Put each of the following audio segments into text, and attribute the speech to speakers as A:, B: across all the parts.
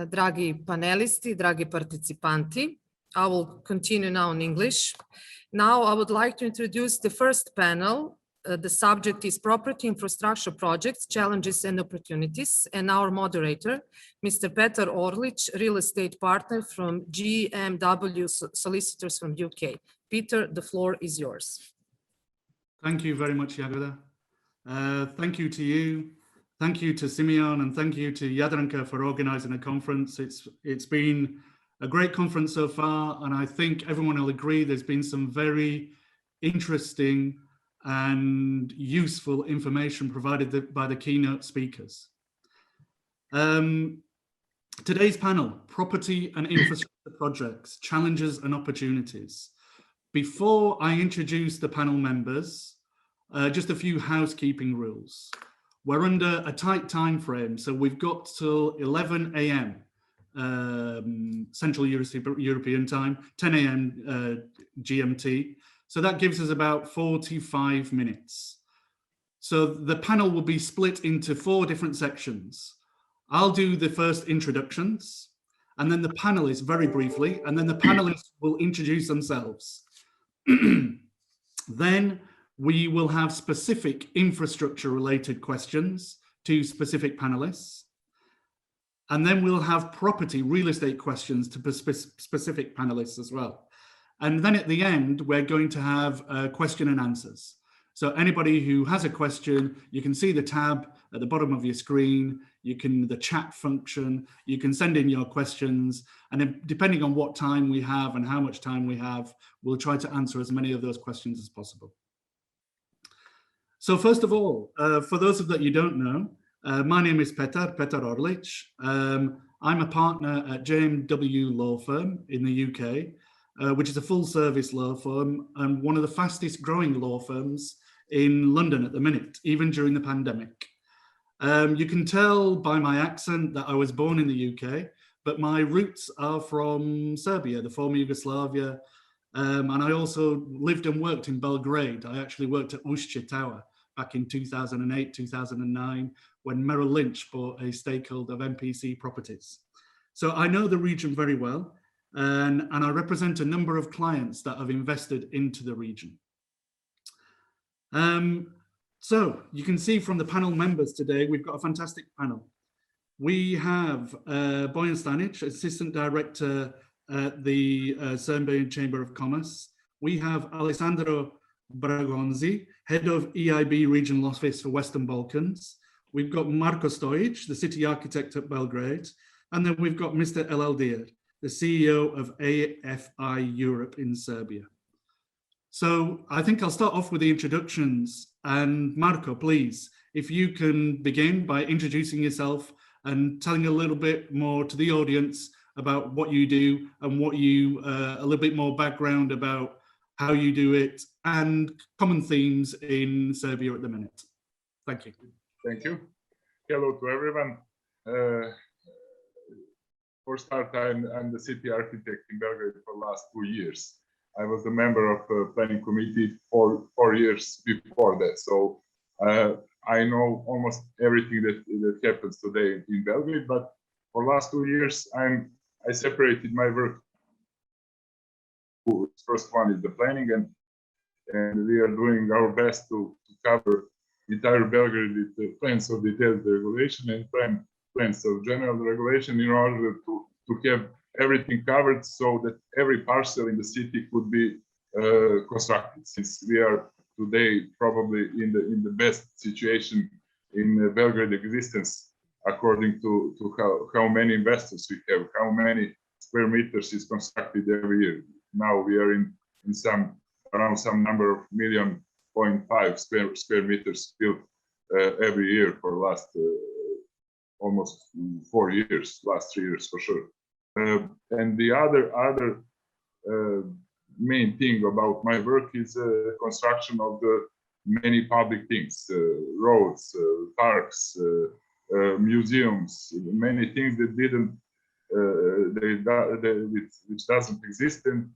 A: dragi panelisti, dragi participanti. I will continue now in English. Now I would like to introduce the first panel. The subject is property infrastructure projects, challenges and opportunities. And our moderator, Mr. Petar Orlic, real estate partner from GMW Solicitors from UK. Peter, the floor is yours.
B: Thank you very much, Jagoda. Thank you to you. Thank you to Simeon, and thank you to Jadranka for organizing a conference. It's been a great conference so far, and I think everyone will agree there's been some very interesting and useful information provided by the keynote speakers. Today's panel, property and infrastructure projects, challenges and opportunities. Before I introduce the panel members, just a few housekeeping rules. We're under a tight time frame, so we've got till 11 a.m. Central European time, 10 a.m. GMT. So that gives us about 45 minutes. So the panel will be split into 4 different sections. I'll do the first introductions, and then the panelists very briefly, and then the panelists will introduce themselves. Then we will have specific infrastructure related questions to specific panelists. And then we'll have property, real estate questions to specific panelists as well. And then at the end, we're going to have question and answers. So anybody who has a question, you can see the tab at the bottom of your screen, the chat function, you can send in your questions, and then depending on what time we have and how much time we have, we'll try to answer as many of those questions as possible. So first of all, for those of that you don't know, my name is Petar Orlic. I'm a partner at JMW Law Firm in the UK, which is a full service law firm and one of the fastest growing law firms in London at the minute, even during the pandemic. You can tell by my accent that I was born in the UK, but my roots are from Serbia, the former Yugoslavia. And I also lived and worked in Belgrade. I actually worked at Ušće Tower back in 2008, 2009, when Merrill Lynch bought a stakeholder of MPC Properties. So I know the region very well, and I represent a number of clients that have invested into the region. So you can see from the panel members today, we've got a fantastic panel. We have Bojan Stanic, Assistant Director at the Serbian Chamber of Commerce. We have Alessandro Bragonzi, Head of EIB Regional Office for Western Balkans. We've got Marko Stojcic, the City Architect at Belgrade. And then we've got Mr. Adir, the CEO of Afi Europe in Serbia. So I think I'll start off with the introductions. And Marko, please, if you can begin by introducing yourself and telling a little bit more to the audience about what you do and what you, a little bit more background about how you do it and common themes in Serbia at the minute. Thank you.
C: Thank you. Hello to everyone. For start, I'm the city architect in Belgrade for the last 2 years. I was a member of the planning committee for 4 years before that. So I know almost everything that happens today in Belgrade, but for the last 2 years, I separated my work. First one is the planning, and we are doing our best to cover entire Belgrade with the plans of detailed regulation and plans of general regulation in order to have everything covered so that every parcel in the city could be constructed. Since we are today probably in the best situation in Belgrade existence, according to how many investors we have, how many square meters is constructed every year. Now we are in around some number of 1.5 square meters built every year for the last almost 4 years, last 3 years for sure. And the other main thing about my work is construction of the many public things, roads, parks, museums, many things that which doesn't exist. And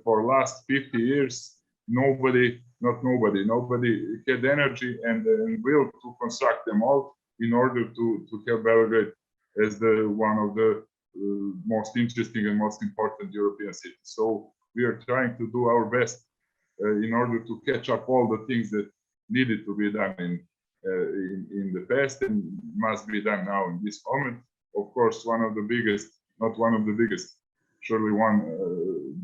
C: for last 50 years, nobody had energy and will to construct them all in order to have Belgrade as one of the most interesting and most important European cities. So we are trying to do our best in order to catch up all the things that needed to be done in the past and must be done now in this moment. Of course, one of the biggest, not one of the biggest, surely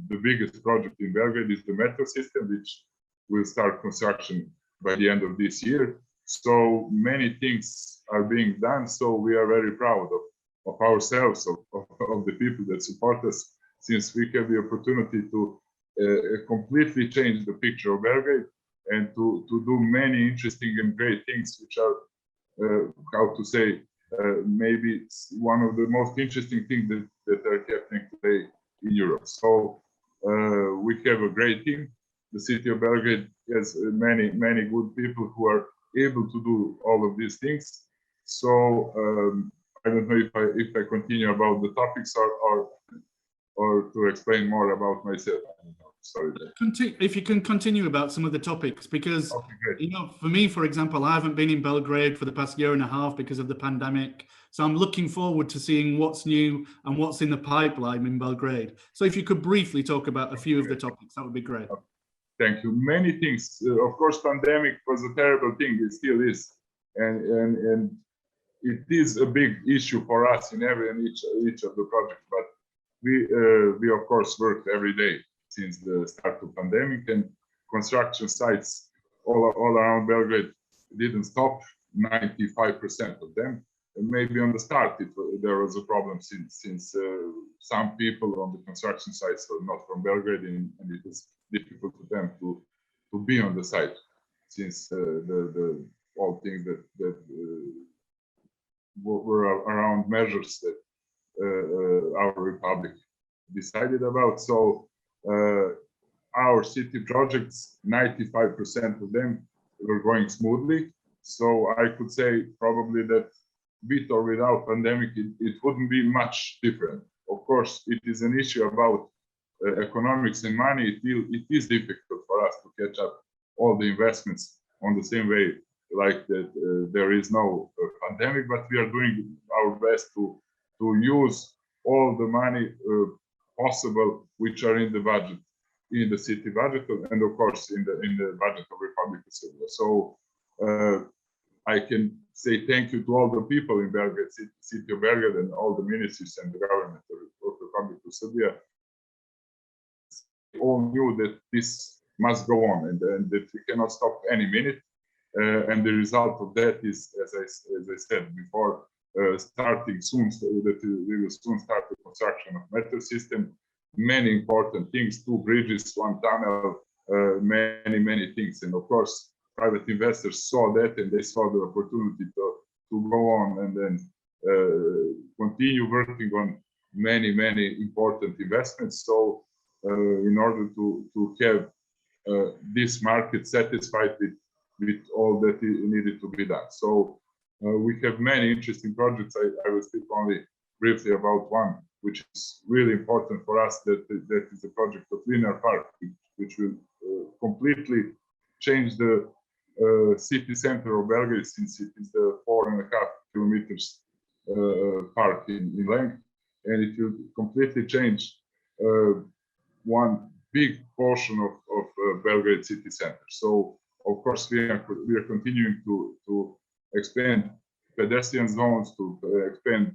C: the biggest project in Belgrade is the metro system, which will start construction by the end of this year. So many things are being done. So we are very proud of ourselves, of the people that support us, since we have the opportunity to completely change the picture of Belgrade and to do many interesting and great things, which are, how to say, maybe one of the most interesting things that are happening today in Europe. So we have a great team. The city of Belgrade has many good people who are able to do all of these things. So I don't know if I continue about the topics or to explain more about myself. Sorry.
B: If you can continue about some of the topics, because you know, for me, for example, I haven't been in Belgrade for the past year and a half because of the pandemic. So I'm looking forward to seeing what's new and what's in the pipeline in Belgrade. So if you could briefly talk about a few of the topics, that would be great.
C: Thank you. Many things. Of course, pandemic was a terrible thing. It still is, and it is a big issue for us in each of the projects. But we of course worked every day since the start of pandemic, and construction sites all around Belgrade didn't stop. 95% of them. And maybe on the start there was a problem since some people on the construction sites were not from Belgrade, and it was difficult for them to be on the site, since the all things that were around measures that our republic decided about. So our city projects, 95% of them were going smoothly. So I could say probably that with or without pandemic, it wouldn't be much different. Of course, it is an issue about economics and money. It is difficult for us to catch up all the investments on the same way, like that there is no pandemic, but we are doing our best to use all the money possible which are in the budget, in the city budget, and of course in the budget of Republic of Serbia. So I can say thank you to all the people in Belgrade, city of Belgrade, and all the ministries and the government of Republic of Serbia. All knew that this must go on, and that we cannot stop any minute. And the result of that is, as I said before, starting soon, that we will soon start the construction of metro system. Many important things: 2 bridges, 1 tunnel, many things. And of course, private investors saw that, and they saw the opportunity to go on and then continue working on many important investments. So in order to have this market satisfied with all that needed to be done. So we have many interesting projects. I will speak only briefly about one, which is really important for us. That is the project of Linear Park, which will completely change the city center of Belgrade, since it is the 4.5 kilometers park in length, and it will completely change one big portion of Belgrade city center. So of course we are continuing to expand pedestrian zones, to expand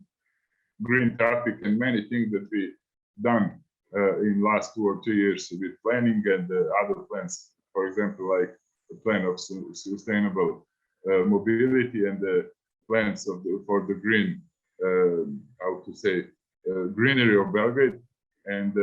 C: green traffic, and many things that we done in last 2 or 3 years with planning and other plans. For example, like the plan of sustainable mobility and the plans for the green, how to say, greenery of Belgrade. And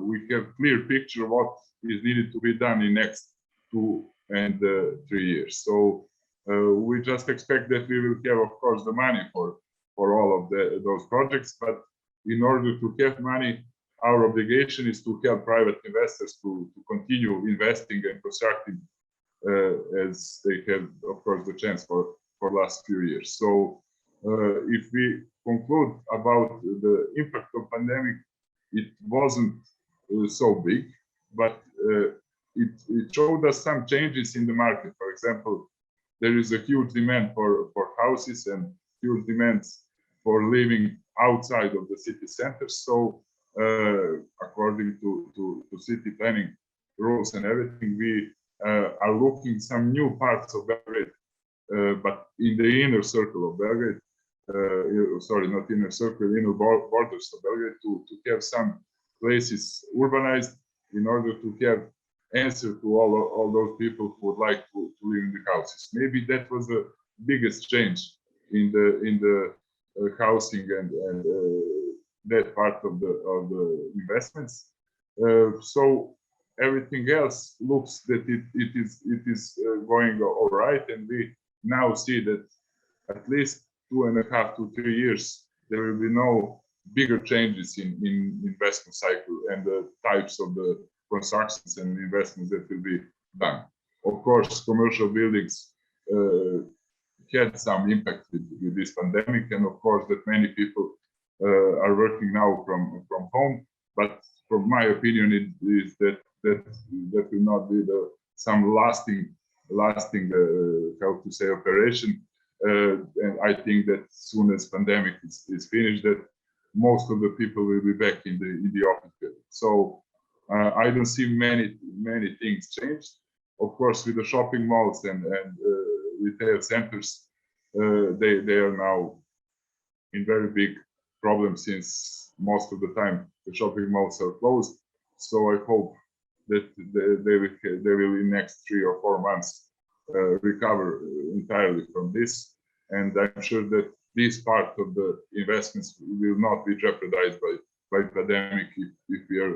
C: we have clear picture of what is needed to be done in next 2 and 3 years. So we just expect that we will have, of course, the money for all of those projects. But in order to have money, our obligation is to help private investors to continue investing and constructing as they have, of course, the chance for last few years. So if we conclude about the impact of pandemic, it wasn't so big, but it showed us some changes in the market. For example, there is a huge demand for houses and huge demands for living outside of the city center. So according to city planning rules and everything, we are looking some new parts of Belgrade, but in the inner circle of Belgrade, sorry, not inner circle, inner borders of Belgrade, to have some places urbanized in order to have answer to all those people who would like to live in the houses. Maybe that was the biggest change in the housing and that part of the investments. So everything else looks that it is going all right, and we now see that at least 2.5 to 3 years there will be no bigger changes in investment cycle and the types of the constructions and investments that will be done. Of course, commercial buildings had some impact with this pandemic, and of course that many people are working now from home. But from my opinion, it is that will not be some lasting how to say operation. And I think that soon as pandemic is finished, that most of the people will be back in the office building. So I don't see many things changed. Of course, with the shopping malls and retail centers, they are now in very big problems, since most of the time the shopping malls are closed. So I hope that they will in next 3 or 4 months recover entirely from this, and I'm sure that this part of the investments will not be jeopardized by pandemic if we are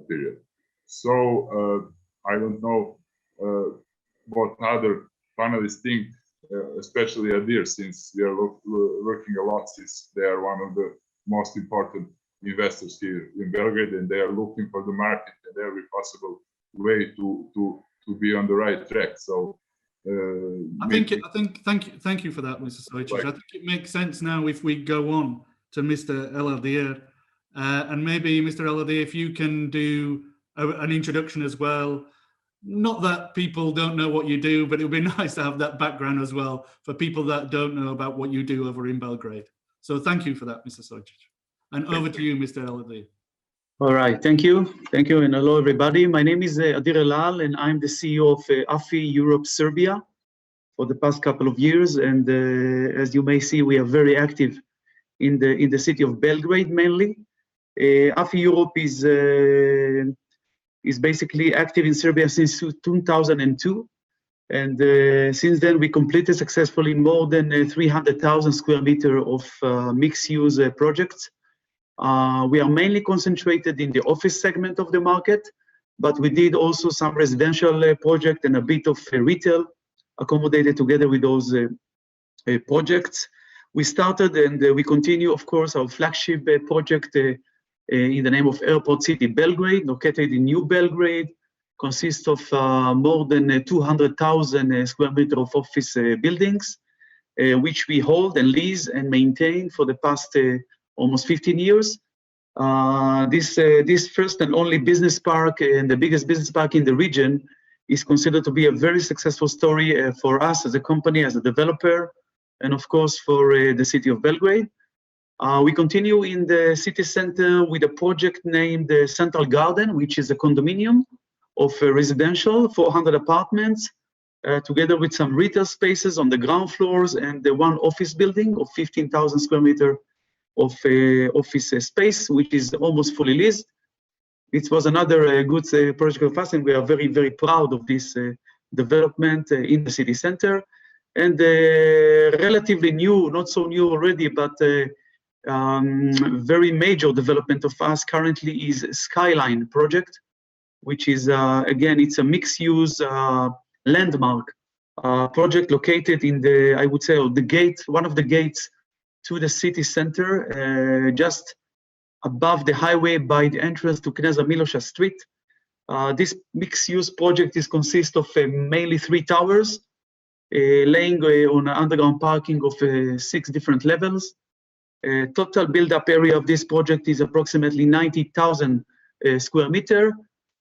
C: period. So I don't know what other panelists think, especially Adir, since we are working a lot, since they are one of the most important investors here in Belgrade, and they are looking for the market and every possible way to be on the right track. So
B: thank you for that, Mr. Stojcic. I think it makes sense now if we go on to Mr. Adir, and maybe Mr. Adir, if you can do an introduction as well. Not that people don't know what you do, but it would be nice to have that background as well for people that don't know about what you do over in Belgrade. So thank you for that, Mr. Stojcic. And over to you, Mr. Adir.
D: All right, thank you, and hello everybody. My name is Adir Elal, and I'm the CEO of Afi Europe Serbia for the past couple of years. And as you may see, we are very active in the city of Belgrade mainly. Afi Europe is basically active in Serbia since 2002, and since then we completed successfully more than 300,000 square meters of mixed-use projects. We are mainly concentrated in the office segment of the market, but we did also some residential project and a bit of retail accommodated together with those projects. We started and we continue, of course, our flagship project in the name of Airport City Belgrade, located in New Belgrade, consists of more than 200,000 square meters of office buildings, which we hold and lease and maintain for the past almost 15 years. This first and only business park and the biggest business park in the region is considered to be a very successful story for us as a company, as a developer, and of course for the city of Belgrade. We continue in the city center with a project named Central Garden, which is a condominium of residential 400 apartments, together with some retail spaces on the ground floors and the one office building of 15,000 square meters of office space, which is almost fully leased. It was another good project of us, and we are very, very proud of this development in the city center. And relatively new, not so new already, but very major development of us currently is Skyline Project, which is, again, it's a mixed-use landmark project located in the, I would say, the gate, one of the gates to the city center, just above the highway by the entrance to Kneza Milosha Street. This mixed-use project consists of mainly 3 towers, laying on underground parking of 6 different levels. Total build-up area of this project is approximately 90,000 square meters,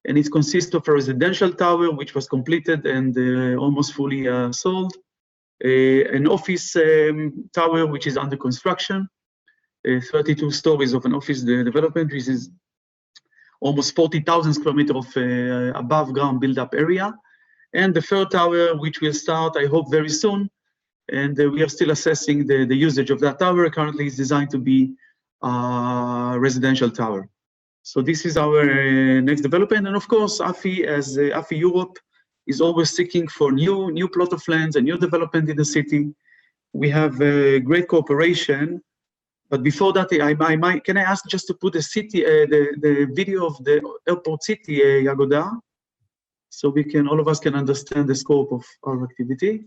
D: and it consists of a residential tower which was completed and almost fully sold, an office tower which is under construction, 32 stories of an office development. This is almost 40,000 square meters of above ground build-up area. And the third tower, which will start, I hope, very soon. And we are still assessing the usage of that tower. Currently, it's designed to be a residential tower. So this is our next development. And of course, Afi, as Afi Europe, is always seeking for new plot of lands and new development in the city. We have a great cooperation. But before that, can I ask just to put the city, the video of the airport city, Jagoda, so all of us can understand the scope of our activity.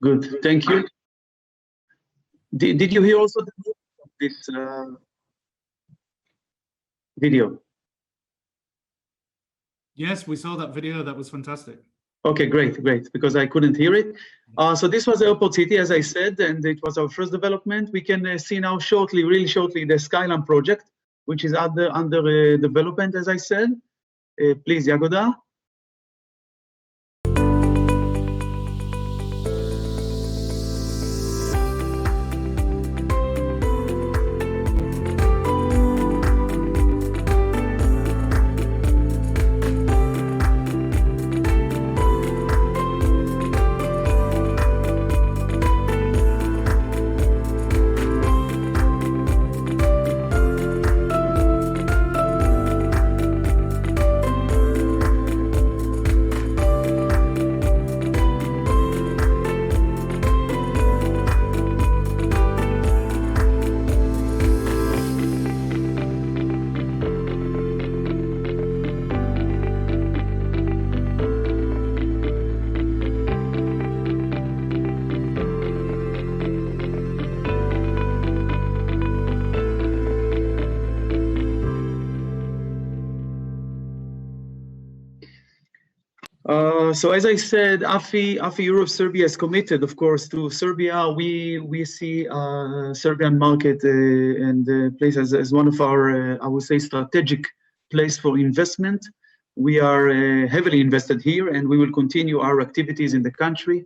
D: Good, thank you. Did you hear also this video?
B: Yes, we saw that video. That was fantastic.
D: Okay, great, because I couldn't hear it. So this was Airport City, as I said, and it was our first development. We can see now shortly, really shortly, the Skyline Project, which is under development, as I said. Please, Jagoda. So as I said, Afi Europe Serbia is committed, of course, to Serbia. We see Serbian market and place as one of our, I would say, strategic place for investment. We are heavily invested here, and we will continue our activities in the country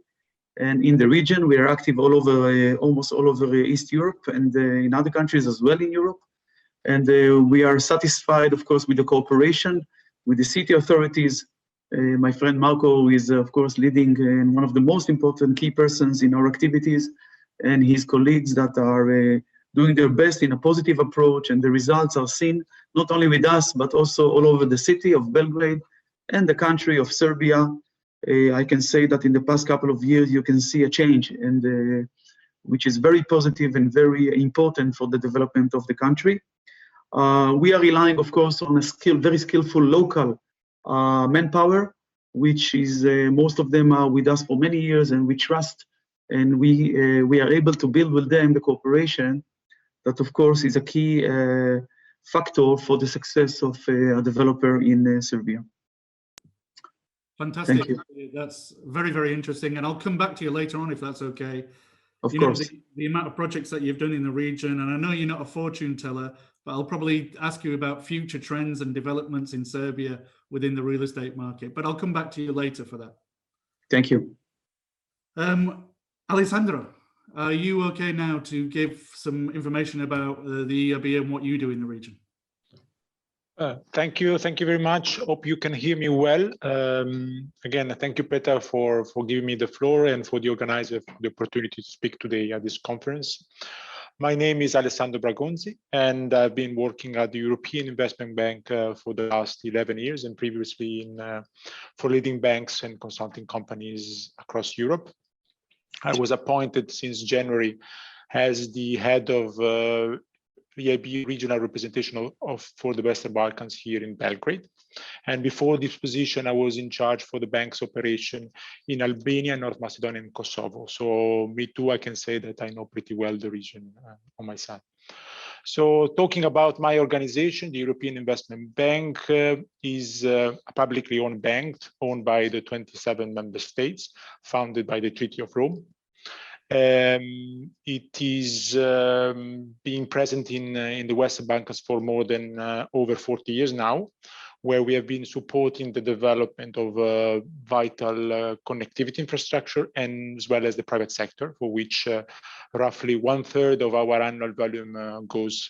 D: and in the region. We are active all over, almost all over East Europe and in other countries as well in Europe. And we are satisfied, of course, with the cooperation with the city authorities. My friend Marko is, of course, leading and one of the most important key persons in our activities, and his colleagues that are doing their best in a positive approach, and the results are seen not only with us, but also all over the city of Belgrade and the country of Serbia. I can say that in the past couple of years, you can see a change, and which is very positive and very important for the development of the country. We are relying, of course, on a very skillful local manpower, which is most of them are with us for many years, and we trust, and we are able to build with them the cooperation that, of course, is a key factor for the success of a developer in Serbia.
B: Fantastic.
D: Thank
B: you. That's very, very interesting, and I'll come back to you later on if that's okay.
D: Of course.
B: The amount of projects that you've done in the region, and I know you're not a fortune teller, but I'll probably ask you about future trends and developments in Serbia within the real estate market, but I'll come back to you later for that.
D: Thank you.
B: Alessandro, are you okay now to give some information about the EIB and what you do in the region?
E: Thank you very much. Hope you can hear me well. Again, thank you, Petar, for giving me the floor and for the organizer for the opportunity to speak today at this conference. My name is Alessandro Bragonzi, and I've been working at the European Investment Bank for the last 11 years, and previously for leading banks and consulting companies across Europe. I was appointed since January as the head of EIB regional representation for the Western Balkans here in Belgrade. And before this position, I was in charge for the bank's operation in Albania, North Macedonia, and Kosovo. So me too, I can say that I know pretty well the region on my side. So talking about my organization, the European Investment Bank is a publicly owned bank owned by the 27 member states, founded by the Treaty of Rome. It is being present in the Western Balkans for more than over 40 years now, where we have been supporting the development of vital connectivity infrastructure, and as well as the private sector, for which roughly 1/3 of our annual volume goes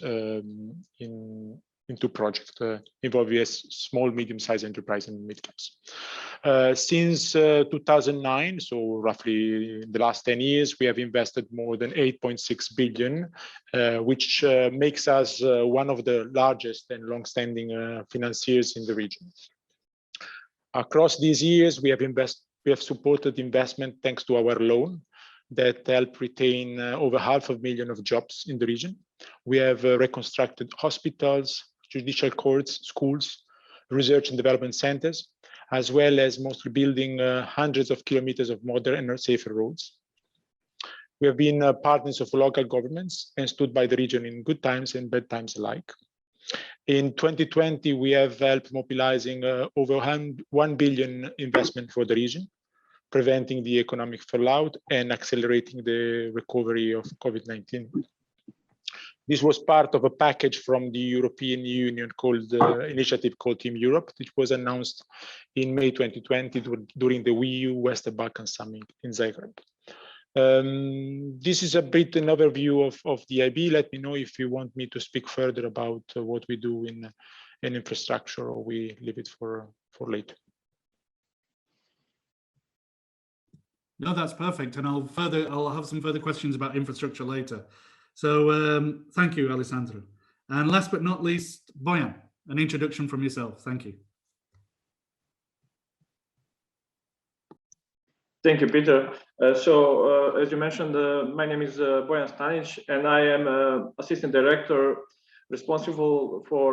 E: into projects involving small, medium-sized enterprise and mid-caps. Since 2009, so roughly the last 10 years, we have invested more than 8.6 billion, which makes us one of the largest and long-standing financiers in the region. Across these years, we have supported investment thanks to our loan that helped retain over 500,000 of jobs in the region. We have reconstructed hospitals, judicial courts, schools, research and development centers, as well as mostly building hundreds of kilometers of modern and safer roads. We have been partners of local governments and stood by the region in good times and bad times alike. In 2020, we have helped mobilizing over 1 billion investment for the region, preventing the economic fallout and accelerating the recovery of COVID-19. This was part of a package from the European Union called initiative called Team Europe, which was announced in May 2020 during the EU Western Balkan Summit in Zagreb. This is a bit an overview of the IB. Let me know if you want me to speak further about what we do in infrastructure, or we leave it for later.
B: No, that's perfect, and I'll have some further questions about infrastructure later. So thank you, Alessandro. And last but not least, Bojan, an introduction from yourself. Thank you.
F: Thank you, Peter. As you mentioned, my name is Bojan Stanic, and I am Assistant Director responsible for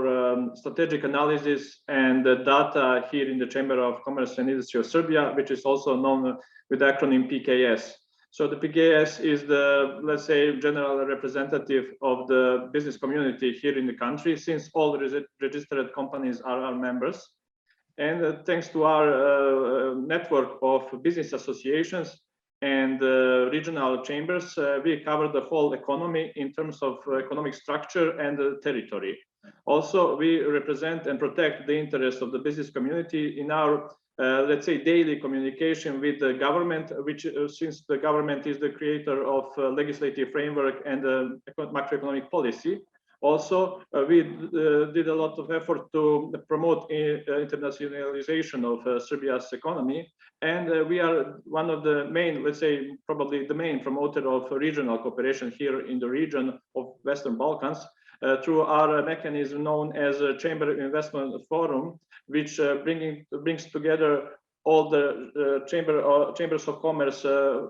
F: strategic analysis and data here in the Chamber of Commerce and Industry of Serbia, which is also known with the acronym PKS. So the PKS is the, let's say, general representative of the business community here in the country, since all registered companies are our members. And thanks to our network of business associations and regional chambers, we cover the whole economy in terms of economic structure and territory. Also, we represent and protect the interests of the business community in our let's say, daily communication with the government, which since the government is the creator of legislative framework and macroeconomic policy. Also, we did a lot of effort to promote internationalization of Serbia's economy. And we are one of the main, let's say, probably the main promoter of regional cooperation here in the region of Western Balkans through our mechanism known as a Chamber Investment Forum, which brings together all the chambers of commerce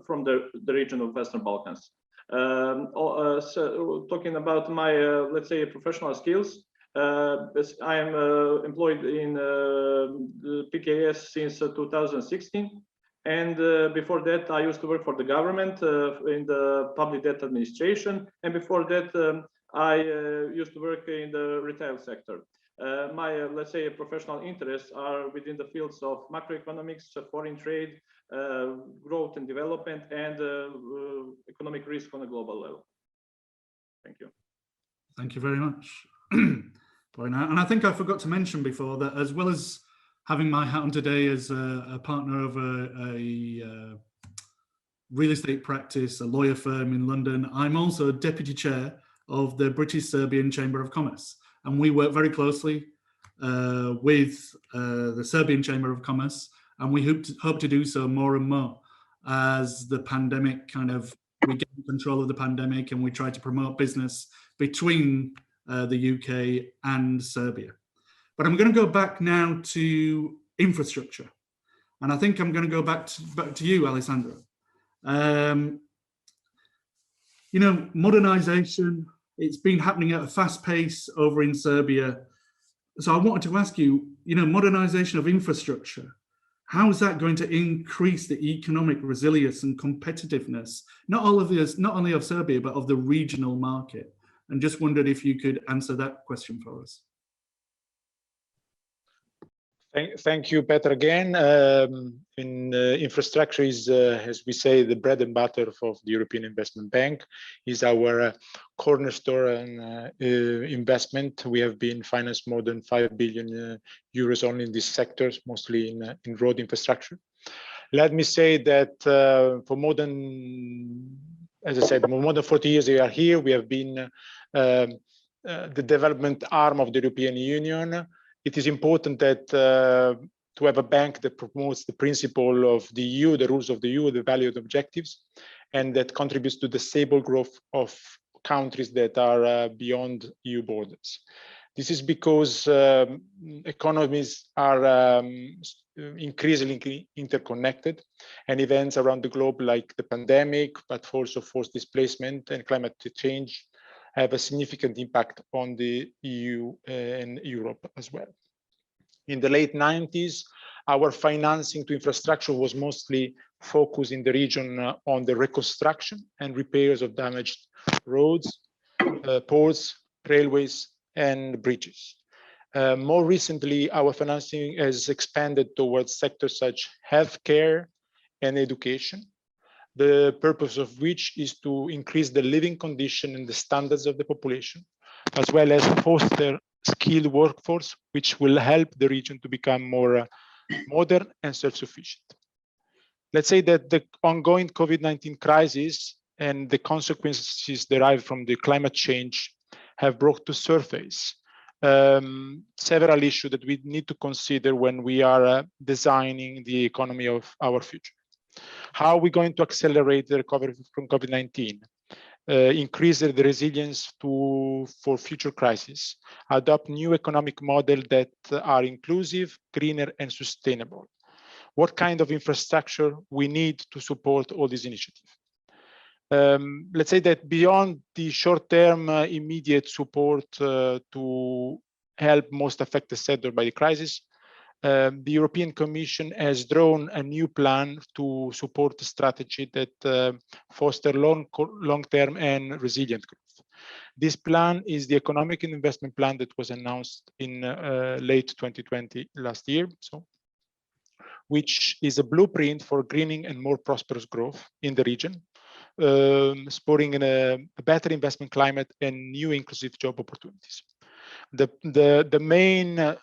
F: from the region of Western Balkans. So talking about my, let's say, professional skills, I am employed in the PKS since 2016. And before that, I used to work for the government in the public debt administration. And before that, I used to work in the retail sector. My, let's say, professional interests are within the fields of macroeconomics, foreign trade, growth and development, and economic risk on a global level. Thank you.
B: Thank you very much. And I think I forgot to mention before that, as well as having my hat on today as a partner of a real estate practice, a lawyer firm in London, I'm also deputy chair of the British Serbian Chamber of Commerce. And we work very closely with the Serbian Chamber of Commerce, and we hope to do so more and more as the pandemic we get control of the pandemic and we try to promote business between the UK and Serbia. But I'm going to go back now to infrastructure, and I think I'm going to go back to you, Alessandro. You know, modernization, it's been happening at a fast pace over in Serbia. So I wanted to ask you, you know, modernization of infrastructure, how is that going to increase the economic resilience and competitiveness, not only of Serbia, but of the regional market? And just wondered if you could answer that question for us.
E: Thank you, Petar, again. Infrastructure is, as we say, the bread and butter of the European Investment Bank, is our cornerstone investment. We have been financed more than 5 billion euros only in these sectors, mostly in road infrastructure. Let me say that for more than, as I said, more than 40 years we are here. We have been the development arm of the European Union. It is important that to have a bank that promotes the principle of the EU, the rules of the EU, the value and objectives, and that contributes to the stable growth of countries that are beyond EU borders. This is because economies are increasingly interconnected, and events around the globe like the pandemic, but also forced displacement and climate change have a significant impact on the EU and Europe as well. In the late 90s, our financing to infrastructure was mostly focused in the region on the reconstruction and repairs of damaged roads, ports, railways, and bridges. More recently, our financing has expanded towards sectors such as healthcare and education, the purpose of which is to increase the living condition and the standards of the population, as well as foster skilled workforce, which will help the region to become more modern and self-sufficient. Let's say that the ongoing COVID-19 crisis and the consequences derived from the climate change have brought to surface several issues that we need to consider when we are designing the economy of our future. How are we going to accelerate the recovery from COVID-19? Increase the resilience for future crises, adopt new economic models that are inclusive, greener, and sustainable. What kind of infrastructure we need to support all these initiatives? Let's say that beyond the short-term immediate support to help most affected sectors by the crisis, the European Commission has drawn a new plan to support the strategy that foster long-term and resilient growth. This plan is the Economic and Investment Plan that was announced in late 2020 last year, which is a blueprint for greening and more prosperous growth in the region, spurring a better investment climate and new inclusive job opportunities. The main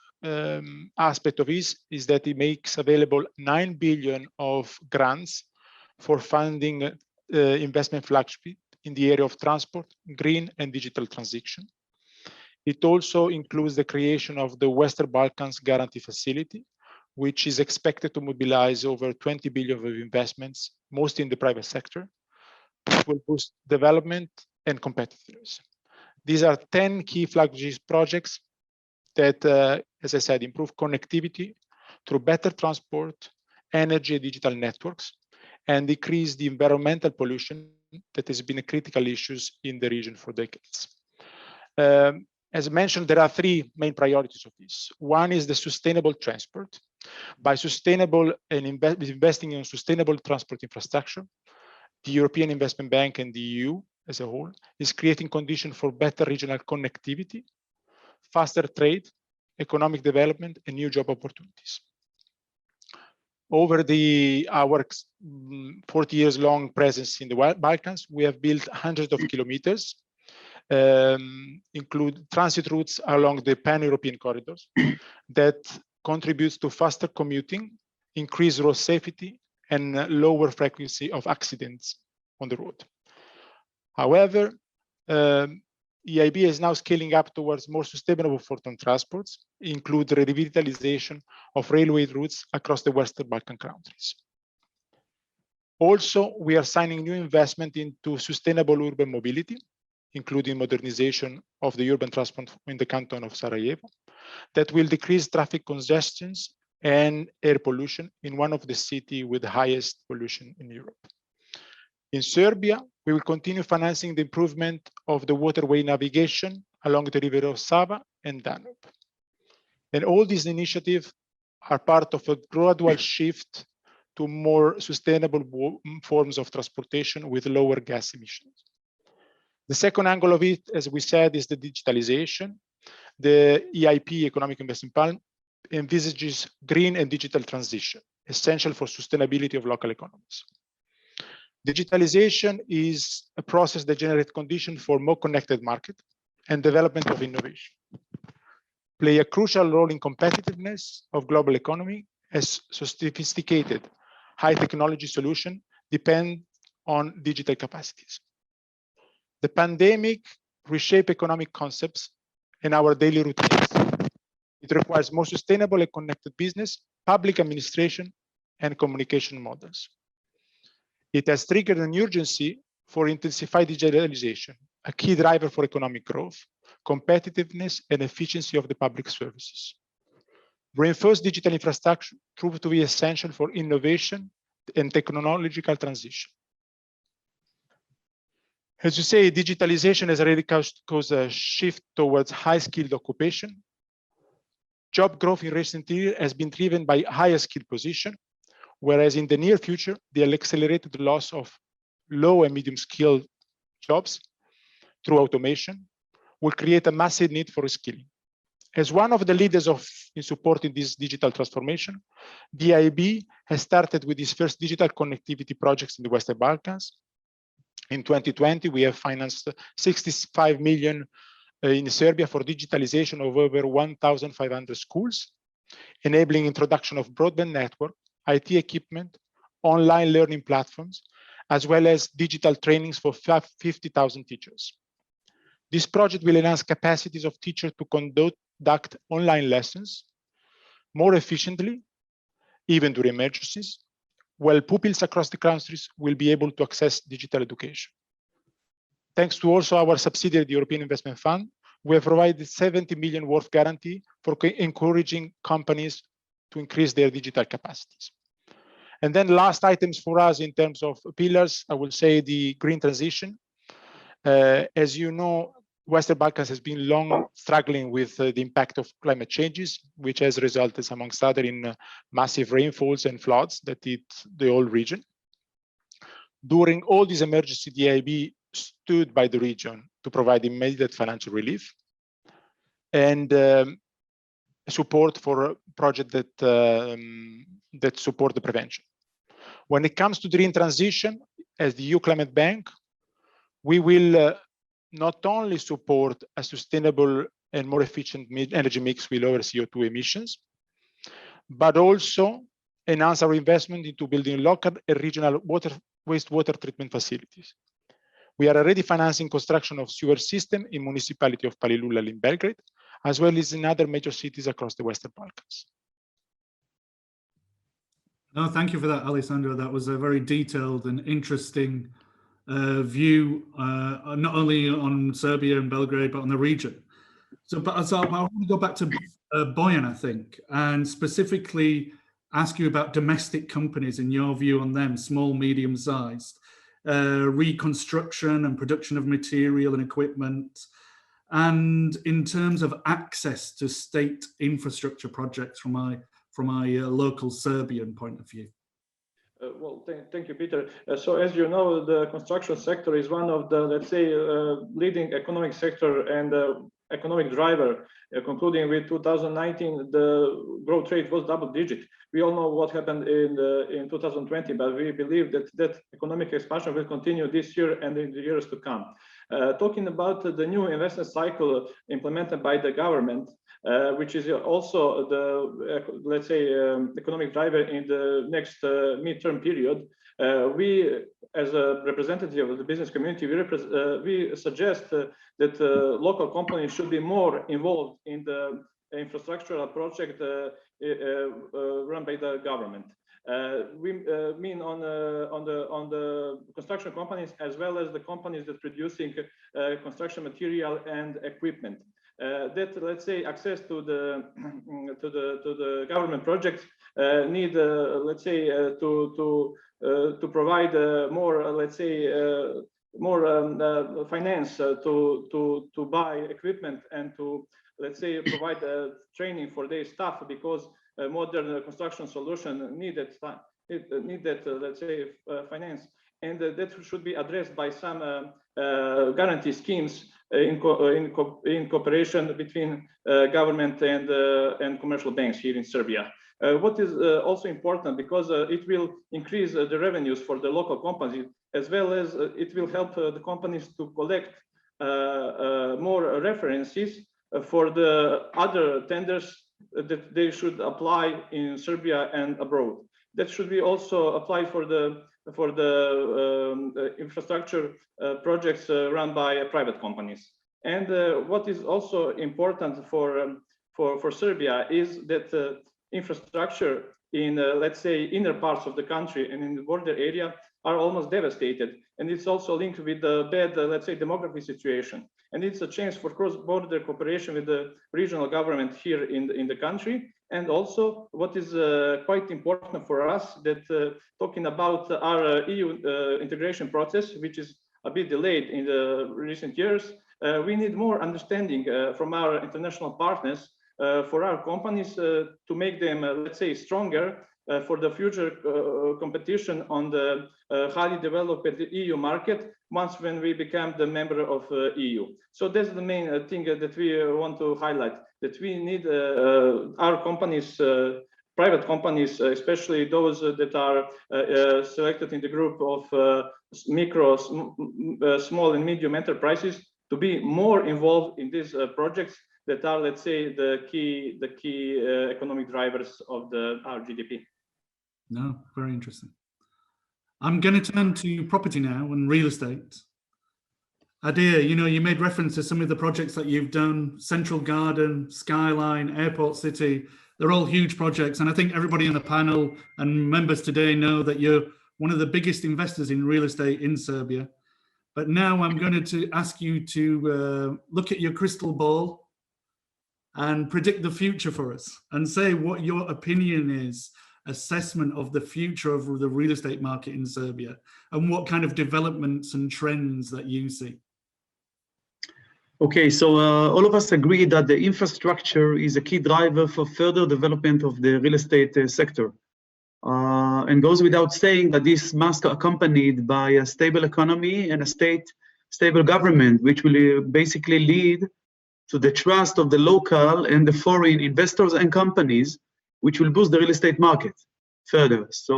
E: aspect of this is that it makes available 9 billion of grants for funding investment flagship in the area of transport, green and digital transition. It also includes the creation of the Western Balkans Guarantee Facility, which is expected to mobilize over 20 billion of investments, mostly in the private sector, which will boost development and competitiveness. These are 10 key flagship projects that, as I said, improve connectivity through better transport, energy, and digital networks, and decrease the environmental pollution that has been a critical issue in the region for decades. As mentioned, there are three main priorities of this. One is the sustainable transport. By sustainable and investing in sustainable transport infrastructure, the European Investment Bank and the EU as a whole is creating conditions for better regional connectivity, faster trade, economic development, and new job opportunities. Over our 40 years long presence in the Balkans, we have built hundreds of kilometers, include transit routes along the pan-European corridors that contributes to faster commuting, increased road safety, and lower frequency of accidents on the road. However, EIB is now scaling up towards more sustainable forwarding transports, include the revitalization of railway routes across the Western Balkan countries. Also, we are signing new investment into sustainable urban mobility, including modernization of the urban transport in the canton of Sarajevo, that will decrease traffic congestions and air pollution in one of the cities with the highest pollution in Europe. In Serbia, we will continue financing the improvement of the waterway navigation along the river of Sava and Danube. And all these initiatives are part of a gradual shift to more sustainable forms of transportation with lower gas emissions. The second angle of it, as we said, is the digitalization. The EIP, Economic Investment Plan, envisages green and digital transition, essential for sustainability of local economies. Digitalization is a process that generates conditions for more connected market and development of innovation. Play a crucial role in competitiveness of global economy as sophisticated high technology solutions depend on digital capacities. The pandemic reshaped economic concepts and our daily routines. It requires more sustainable and connected business, public administration, and communication models. It has triggered an urgency for intensified digitalization, a key driver for economic growth, competitiveness, and efficiency of the public services. Reinforced digital infrastructure proved to be essential for innovation and technological transition. As you say, digitalization has already caused a shift towards high-skilled occupation. Job growth in recent years has been driven by higher skilled position, whereas in the near future, the accelerated loss of low and medium skilled jobs through automation will create a massive need for reskilling. As one of the leaders in supporting this digital transformation, the EIB has started with its first digital connectivity projects in the Western Balkans. In 2020, we have financed 65 million in Serbia for digitalization of over 1,500 schools, enabling introduction of broadband network, IT equipment, online learning platforms, as well as digital trainings for 50,000 teachers. This project will enhance capacities of teachers to conduct online lessons more efficiently, even during emergencies, while pupils across the countries will be able to access digital education. Thanks to also our subsidiary, the European Investment Fund, we have provided 70 million worth guarantee for encouraging companies to increase their digital capacities. And then last items for us in terms of pillars, I will say the green transition. As you know, Western Balkans has been long struggling with the impact of climate changes, which has resulted, amongst other, in massive rainfalls and floods that hit the whole region. During all these emergencies, the EIB stood by the region to provide immediate financial relief and support for projects that support the prevention. When it comes to green transition, as the EU Climate Bank, we will not only support a sustainable and more efficient energy mix with lower CO2 emissions, but also enhance our investment into building local and regional wastewater treatment facilities. We are already financing construction of sewer system in municipality of Palilula in Belgrade, as well as in other major cities across the Western Balkans.
B: No, thank you for that, Alessandro. That was a very detailed and interesting view, not only on Serbia and Belgrade, but on the region. So I want to go back to Bojan, I think, and specifically ask you about domestic companies and your view on them, small, medium-sized, reconstruction and production of material and equipment, and in terms of access to state infrastructure projects from my local Serbian point of view.
F: Well, thank you, Peter. So as you know, the construction sector is one of the, let's say, leading economic sector and economic driver. Concluding with 2019, the growth rate was double-digit. We all know what happened in 2020, but we believe that economic expansion will continue this year and in the years to come. Talking about the new investment cycle implemented by the government, which is also the, let's say, economic driver in the next midterm period, we as a representative of the business community, we suggest that local companies should be more involved in the infrastructural project run by the government. We mean on the construction companies as well as the companies that producing construction material and equipment. That, let's say, access to the government projects need, let's say, to provide more, let's say, more finance to buy equipment and to, let's say, provide training for their staff, because modern construction solution needed let's say, finance, and that should be addressed by some guarantee schemes in cooperation between government and commercial banks here in Serbia. What is also important, because it will increase the revenues for the local companies, as well as it will help the companies to collect more references for the other tenders that they should apply in Serbia and abroad. That should be also applied for the infrastructure projects run by private companies. And what is also important for Serbia is that infrastructure in, let's say, inner parts of the country and in the border area are almost devastated. And it's also linked with the bad, let's say, demography situation. And it's a chance for cross-border cooperation with the regional government here in the country. And also, what is quite important for us, that talking about our EU integration process, which is a bit delayed in the recent years, we need more understanding from our international partners for our companies to make them, let's say, stronger for the future competition on the highly developed EU market once when we become the member of EU. So that's the main thing that we want to highlight, that we need our companies, private companies, especially those that are selected in the group of micro, small and medium enterprises, to be more involved in these projects that are, let's say, the key economic drivers of our GDP.
B: No, very interesting. I'm going to turn to property now and real estate. Adir, you made reference to some of the projects that you've done, Central Garden, Skyline, Airport City. They're all huge projects. And I think everybody on the panel and members today know that you're one of the biggest investors in real estate in Serbia. But now I'm going to ask you to look at your crystal ball and predict the future for us and say what your opinion is, assessment of the future of the real estate market in Serbia, and what kind of developments and trends that you see.
D: Okay, so all of us agree that the infrastructure is a key driver for further development of the real estate sector. And goes without saying that this must be accompanied by a stable economy and a stable government, which will basically lead to the trust of the local and the foreign investors and companies, which will boost the real estate market further. So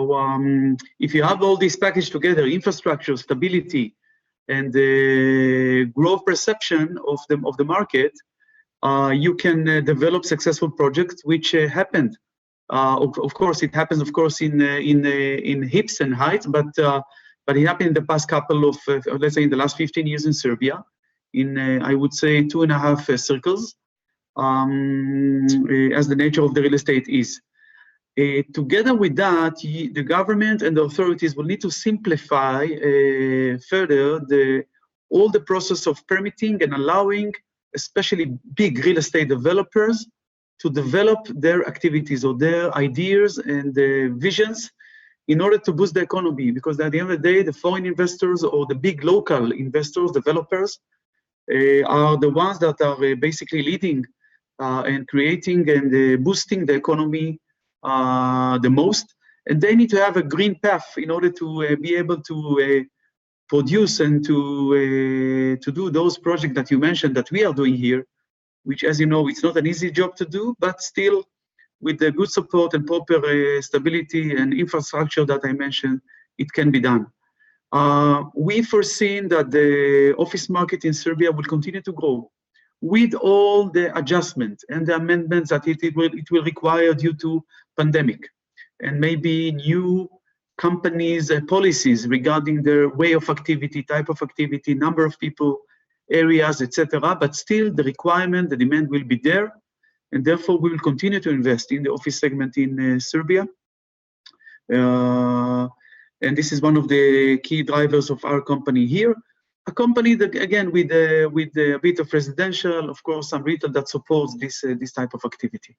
D: if you have all these packaged together, infrastructure, stability, and the growth perception of the market, you can develop successful projects, which happened. Of course, it happens, of course, in hips and heights, but it happened in the past couple of, let's say, in the last 15 years in Serbia, in I would say 2.5 circles, as the nature of the real estate is. Together with that, the government and the authorities will need to simplify further all the process of permitting and allowing, especially big real estate developers, to develop their activities or their ideas and visions in order to boost the economy. Because at the end of the day, the foreign investors or the big local investors, developers, are the ones that are basically leading and creating and boosting the economy the most. And they need to have a green path in order to be able to produce and to do those projects that you mentioned that we are doing here, which, as you know, it's not an easy job to do, but still with the good support and proper stability and infrastructure that I mentioned, it can be done. We foreseen that the office market in Serbia will continue to grow with all the adjustments and the amendments that it will require due to pandemic and maybe new companies' policies regarding their way of activity, type of activity, number of people, areas, etc. But still, the requirement, the demand will be there, and therefore we will continue to invest in the office segment in Serbia. And this is one of the key drivers of our company here. A company that, again, with a bit of residential, of course, some retail that supports this type of activity.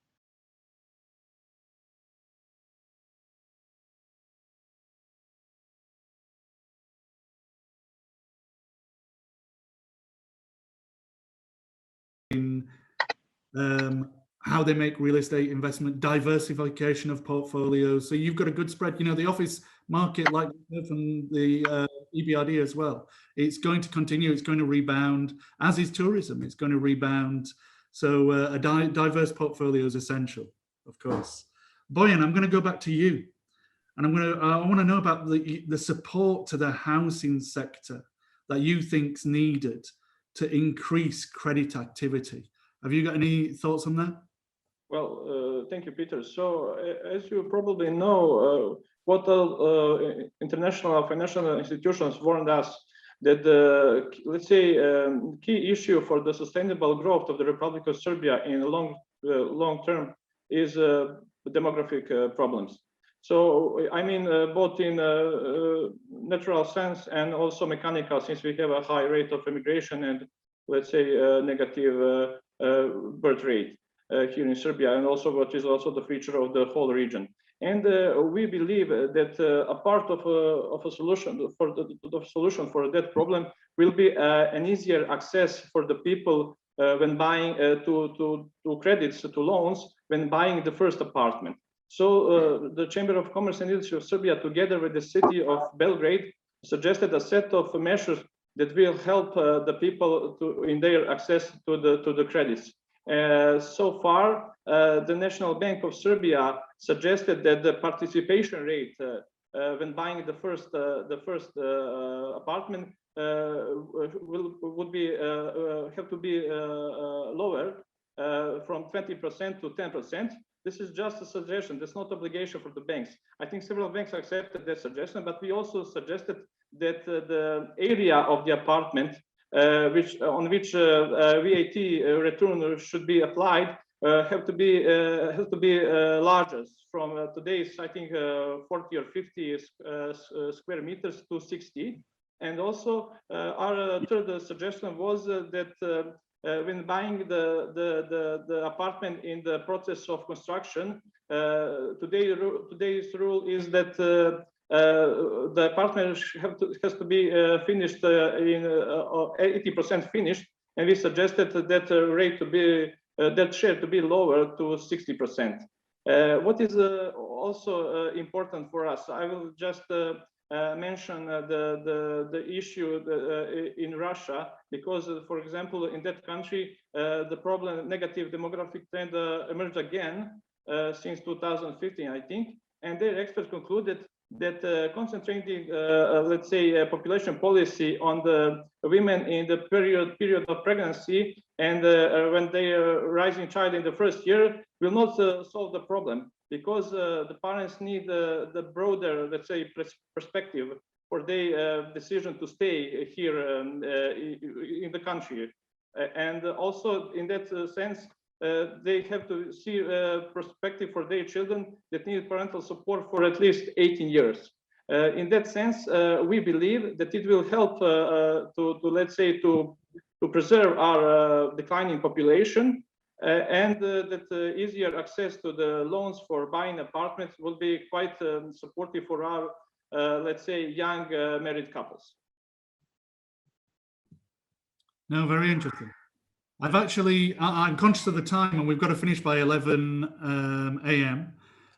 B: How they make real estate investment, diversification of portfolios. So you've got a good spread. You know, the office market, like from the EBRD as well, it's going to continue. It's going to rebound, as is tourism. It's going to rebound. So a diverse portfolio is essential, of course. Bojan, I'm going to go back to you, and I want to know about the support to the housing sector that you think's needed to increase credit activity. Have you got any thoughts on that?
F: Well, thank you, Peter. So, as you probably know, what international financial institutions warned us that the, let's say, key issue for the sustainable growth of the Republic of Serbia in the long term is demographic problems. So, I mean, both in natural sense and also mechanical, since we have a high rate of immigration and, let's say, negative birth rate here in Serbia, and also what is also the feature of the whole region. And we believe that a part of a solution for the solution for that problem will be an easier access for the people when buying to credits, to loans, when buying the first apartment. So the Chamber of Commerce and Industry of Serbia, together with the city of Belgrade, suggested a set of measures that will help the people in their access to the credits. So far, the National Bank of Serbia suggested that the participation rate when buying the first apartment would be have to be lower from 20% to 10%. This is just a suggestion. That's not obligation for the banks. I think several banks accepted that suggestion, but we also suggested that the area of the apartment on which VAT return should be applied has to be larger from today's, I think, 40 or 50 square meters to 60. And also our third suggestion was that when buying the apartment in the process of construction, today's rule is that the apartment has to be finished in 80% finished, and we suggested that rate to be that share to be lower to 60%. What is also important for us, I will just mention the issue in Russia, because, for example, in that country, the problem, negative demographic trend emerged again since 2015, I think, and their experts concluded that concentrating, let's say, population policy on the women in the period of pregnancy and when they are raising child in the first year will not solve the problem, because the parents need the broader, let's say, perspective for their decision to stay here in the country. And also in that sense, they have to see a perspective for their children that need parental support for at least 18 years. In that sense, we believe that it will help to let's say, to preserve our declining population, and that easier access to the loans for buying apartments will be quite supportive for our, let's say, young married couples.
B: No, very interesting. I'm conscious of the time, and we've got to finish by 11 a.m.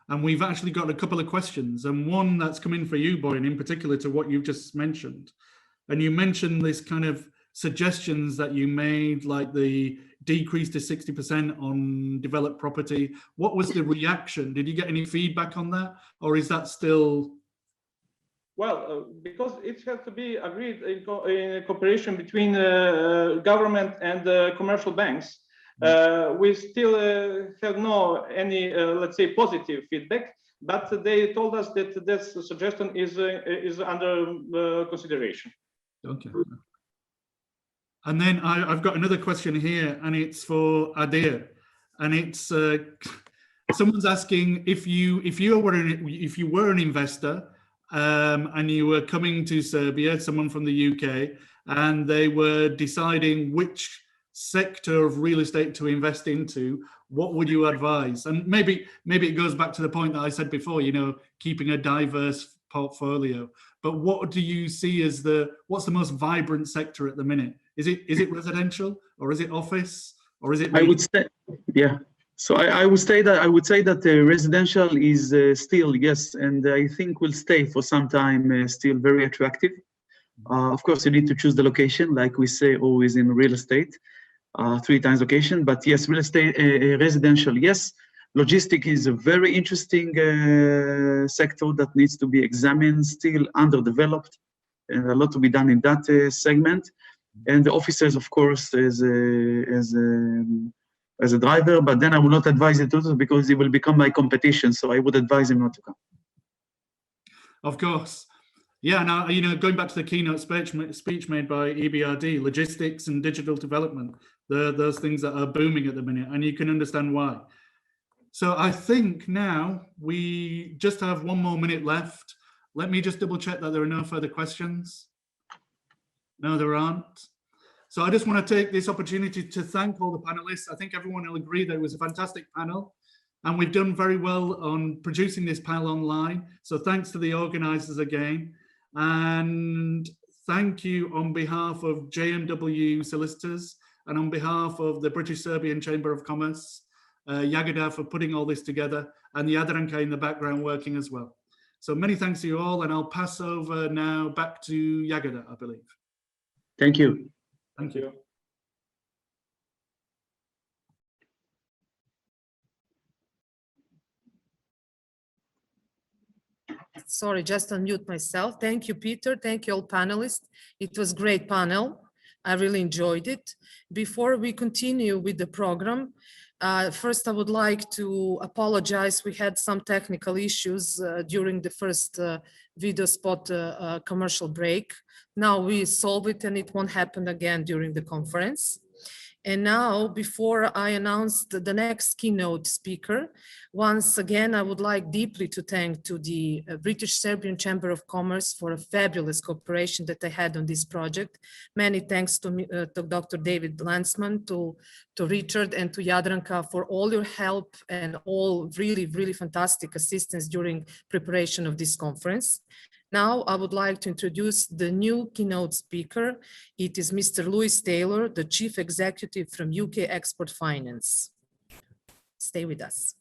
B: And we've actually got a couple of questions, and one that's come in for you, Bojan, in particular to what you've just mentioned. And you mentioned this kind of suggestions that you made, like the decrease to 60% on developed property. What was the reaction? Did you get any feedback on that, or is that still?
F: Well, because it has to be agreed in cooperation between government and commercial banks, we still have no any, let's say, positive feedback. but they told us that that suggestion is under consideration.
B: Okay. And then I've got another question here, and it's for Adir, and it's someone's asking if you were an investor and you were coming to Serbia, someone from the UK, and they were deciding which sector of real estate to invest into, what would you advise? And maybe it goes back to the point that I said before, you know, keeping a diverse portfolio. But what do you see as what's the most vibrant sector at the minute? Is it residential, or is it office, or is it?
D: I would say, yeah. So I would say that residential is still, yes, and I think will stay for some time, still very attractive. Of course, you need to choose the location, like we say always in real estate, 3 times location. But yes, real estate, residential, yes. Logistic is a very interesting sector that needs to be examined, still underdeveloped, and a lot to be done in that segment. And the offices, of course, as a driver, but then I will not advise it to because it will become my competition. So I would advise him not to come.
B: Of course. Yeah, now, you know, going back to the keynote speech made by EBRD, logistics and digital development, those things that are booming at the minute, and you can understand why. So I think now we just have 1 more minute left. Let me just double check that there are no further questions. No, there aren't. So I just want to take this opportunity to thank all the panelists. I think everyone will agree that it was a fantastic panel, and we've done very well on producing this panel online. So thanks to the organizers again. And thank you on behalf of JMW Solicitors and on behalf of the British Serbian Chamber of Commerce, Jagoda, for putting all this together, and the Jadranka in the background working as well. So many thanks to you all, and I'll pass over now back to Jagoda, I believe.
D: Thank you.
B: Thank you.
A: Sorry, just unmute myself. Thank you, Peter. Thank you, all panelists. It was a great panel. I really enjoyed it. Before we continue with the program, first I would like to apologize. We had some technical issues during the first video spot commercial break. Now we solve it and it won't happen again during the conference. And now, before I announce the next keynote speaker, once again, I would like deeply to thank to the British Serbian Chamber of Commerce for a fabulous cooperation that I had on this project. Many thanks to Dr. David Landsman, to Richard, and to Jadranka for all your help and all really, really fantastic assistance during preparation of this conference. Now, I would like to introduce the new keynote speaker. It is Mr. Louis Taylor, the Chief Executive from UK Export Finance. Stay with us.